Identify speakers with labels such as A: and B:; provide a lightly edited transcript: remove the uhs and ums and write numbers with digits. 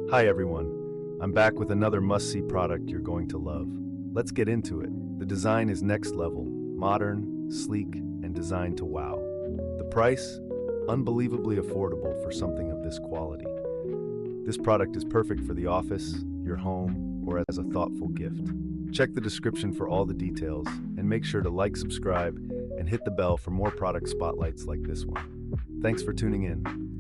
A: Hi everyone, I'm back with another must-see product you're going to love. Let's get into it. The design is next level, modern, sleek, and designed to wow. The price? Unbelievably affordable for something of this quality. This product is perfect for the office, your home, or as a thoughtful gift. Check the description for all the details, and make sure to like, subscribe, and hit the bell for more product spotlights like this one. Thanks for tuning in.